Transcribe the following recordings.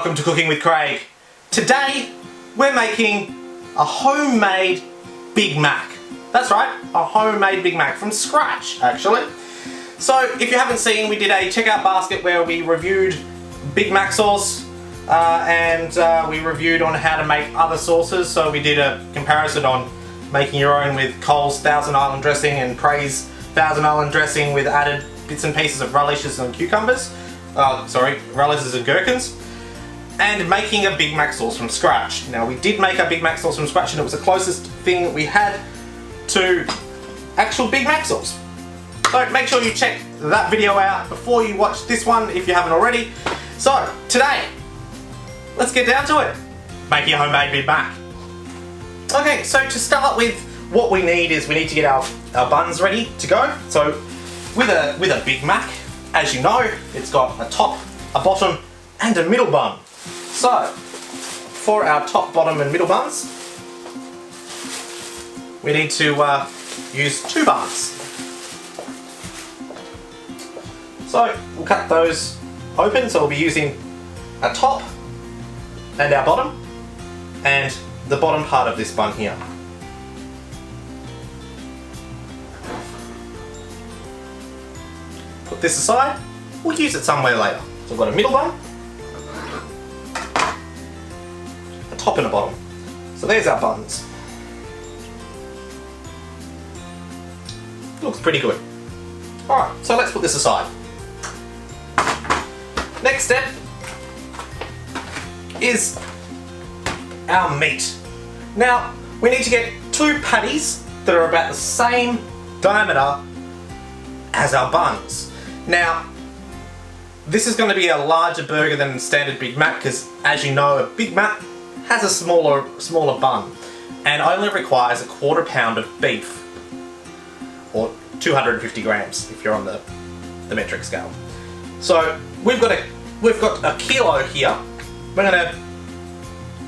welcome to Cooking with Craig. Today we're making a homemade Big Mac. That's right, a homemade Big Mac from scratch actually. So if you haven't seen, we did a checkout basket where we reviewed Big Mac sauce and we reviewed on how to make other sauces. So we did a comparison on making your own with Cole's Thousand Island dressing and Prey's Thousand Island dressing with added bits and pieces of relishes and cucumbers. Relishes and gherkins. And making a Big Mac sauce from scratch. Now we did make a Big Mac sauce from scratch and it was the closest thing we had to actual Big Mac sauce. So make sure you check that video out before you watch this one if you haven't already. So today, let's get down to it. Making a homemade Big Mac. Okay, so to start with, what we need is we need to get our buns ready to go. So with a Big Mac, as you know, it's got a top, a bottom and a middle bun. So for our top, bottom and middle buns, we need to use 2 buns. So we'll cut those open, so we'll be using a top and our bottom and the bottom part of this bun here. Put this aside, we'll use it somewhere later. So we've got a middle bun, a top and a bottom. So there's our buns. Looks pretty good. Alright, so let's put this aside. Next step is our meat. Now, we need to get 2 patties that are about the same diameter as our buns. Now, this is going to be a larger burger than standard Big Mac because, as you know, a Big Mac has a smaller bun and only requires 1/4 pound of beef, or 250 grams if you're on the metric scale. So we've got a kilo here. We're going to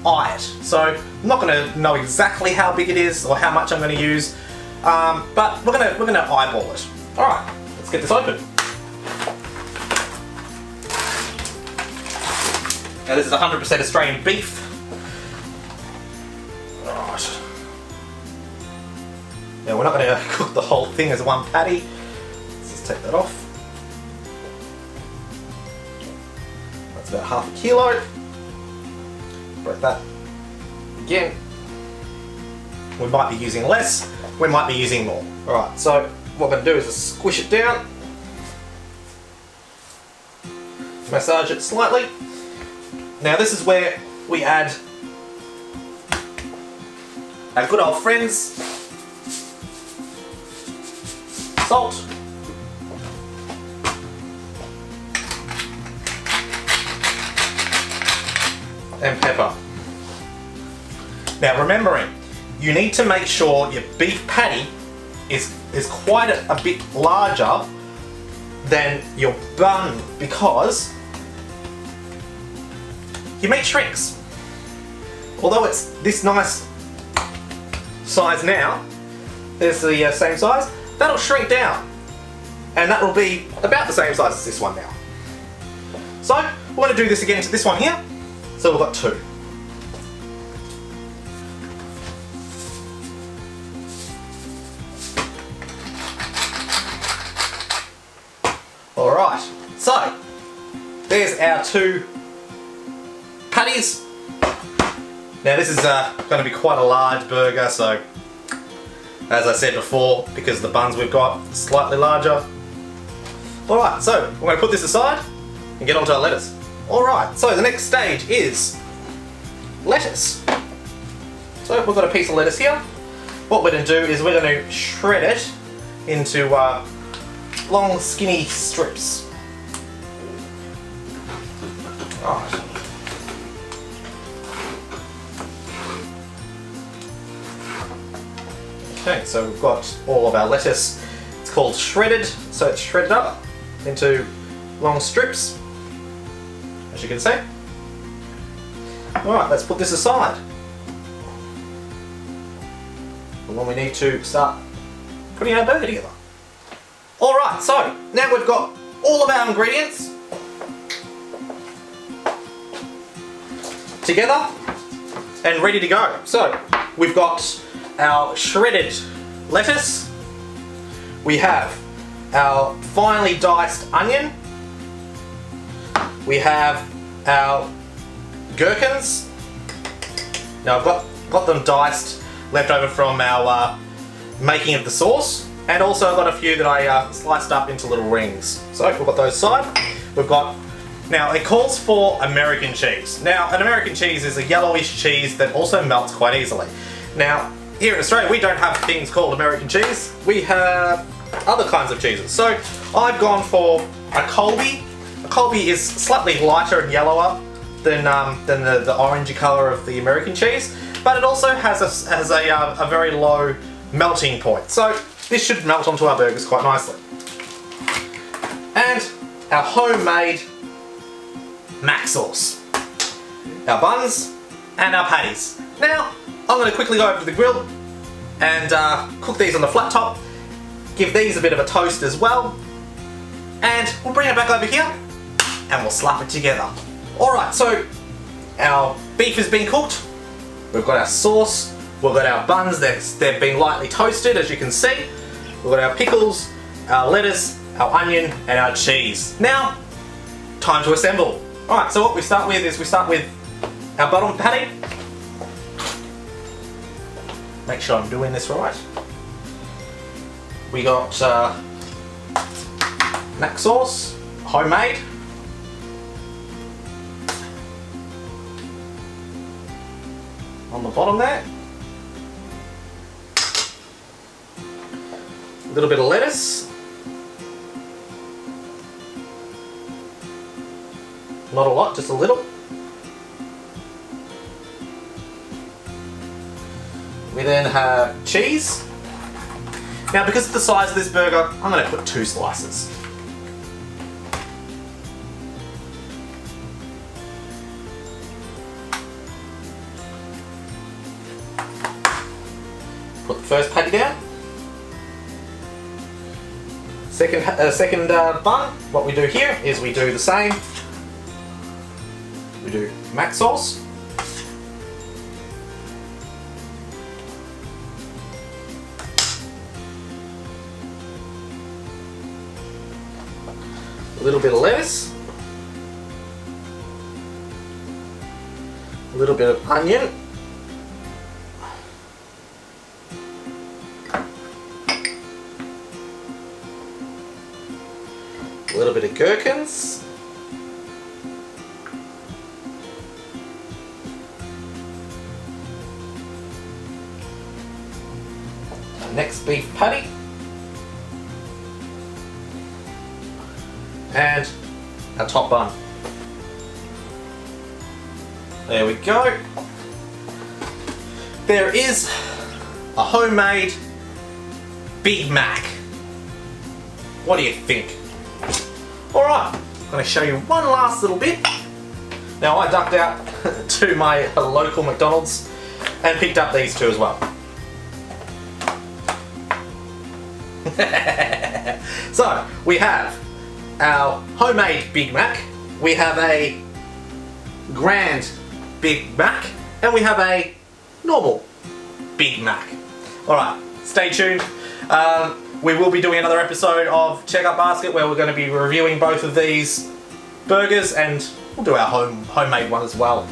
eye it. So I'm not going to know exactly how big it is or how much I'm going to use, but we're going to eyeball it. All right, let's get this open. Now this is 100% Australian beef. Alright. Now we're not going to cook the whole thing as one patty. Let's just take that off. That's about 1/2 kilo. Break that again. We might be using less, we might be using more. Alright, so what we're going to do is just squish it down. Massage it slightly. Now this is where we add our good old friends, salt, and pepper. Now remembering, you need to make sure your beef patty is quite a bit larger than your bun because your meat shrinks. Although it's this nice size now, there's the same size, that'll shrink down. And that will be about the same size as this one now. So, we're going to do this again to this one here. So we've got 2. Alright, so there's our 2 patties. Now this is going to be quite a large burger, so as I said before, because the buns we've got slightly larger. Alright, so we're going to put this aside and get onto our lettuce. Alright, so the next stage is lettuce. So we've got a piece of lettuce here. What we're going to do is we're going to shred it into long skinny strips. Alright. Okay, so we've got all of our lettuce. It's called shredded, so it's shredded up into long strips, as you can see. Alright, let's put this aside. And then we need to start putting our burger together. Alright, so now we've got all of our ingredients. together and ready to go. So we've got our shredded lettuce, we have our finely diced onion, we have our gherkins. Now I've got them diced, left over from our making of the sauce, and also I've got a few that I sliced up into little rings. So we've got those aside. We've got, now it calls for American cheese. Now an American cheese is a yellowish cheese that also melts quite easily. Now here in Australia we don't have things called American cheese, we have other kinds of cheeses. So I've gone for a Colby. A Colby is slightly lighter and yellower than the orangey colour of the American cheese, but it also has a very low melting point. So this should melt onto our burgers quite nicely. And our homemade mac sauce, our buns, and our patties. Now, I'm going to quickly go over to the grill and cook these on the flat top, give these a bit of a toast as well, and we'll bring it back over here and we'll slap it together. Alright, so our beef has been cooked, we've got our sauce, we've got our buns, they've been lightly toasted as you can see, we've got our pickles, our lettuce, our onion, and our cheese. Now, time to assemble. Alright, so what we start with is our bottom patty. Make sure I'm doing this right. We got mac sauce, homemade. On the bottom there. A little bit of lettuce. Not a lot, just a little. We then have cheese. Now because of the size of this burger, I'm going to put 2 slices. Put the first patty down. Second bun, what we do here is we do the same. We do mac sauce. A little bit of lettuce, a little bit of onion, a little bit of gherkins, our next beef patty, and our top bun. There we go. There is a homemade Big Mac. What do you think? Alright, I'm going to show you one last little bit. Now I ducked out to my local McDonald's and picked up these 2 as well. So, we have our homemade Big Mac, we have a Grand Big Mac, and we have a normal Big Mac. Alright, stay tuned. We will be doing another episode of Checkout Basket where we're going to be reviewing both of these burgers, and we'll do our homemade one as well.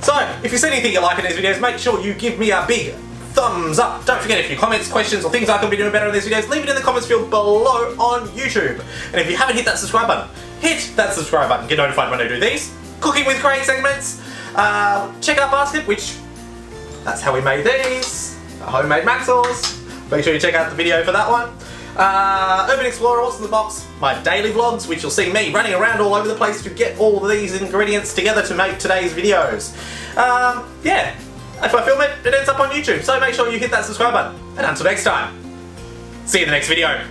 So, if you see anything you like in these videos, make sure you give me a big thumbs up. Don't forget, if you have comments, questions, or things I can be doing better in these videos, leave it in the comments field below on YouTube. And if you haven't hit that subscribe button, hit that subscribe button. Get notified when I do these cooking with Craig segments. Checkout Basket, which that's how we made these. A homemade mac sauce. Make sure you check out the video for that one. Urban Explorer, What's in the Box, my daily vlogs, which you'll see me running around all over the place to get all of these ingredients together to make today's videos. Yeah. If I film it, it ends up on YouTube, so make sure you hit that subscribe button. And until next time, see you in the next video.